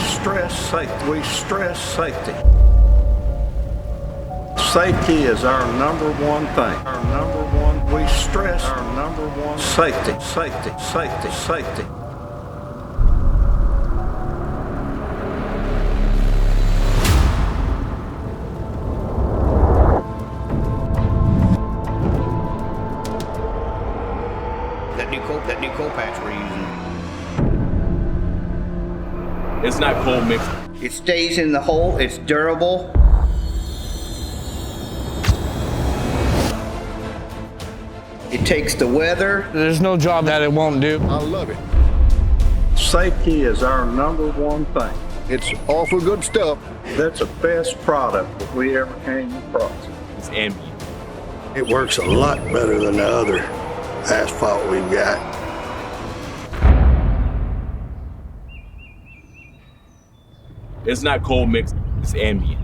stress safety. We stress safety. Safety is our number one thing. Our number one. We stress our number one. Safety, safety, safety, safety. That new coal patch we're using. It's not cold mix. It stays in the hole. It's durable. It takes the weather. There's no job that it won't do. I love it. Safety is our number one thing. It's awful good stuff. That's the best product that we ever came across. It's ambient. It works a lot better than the other asphalt we've got. It's not cold mix. It's ambient.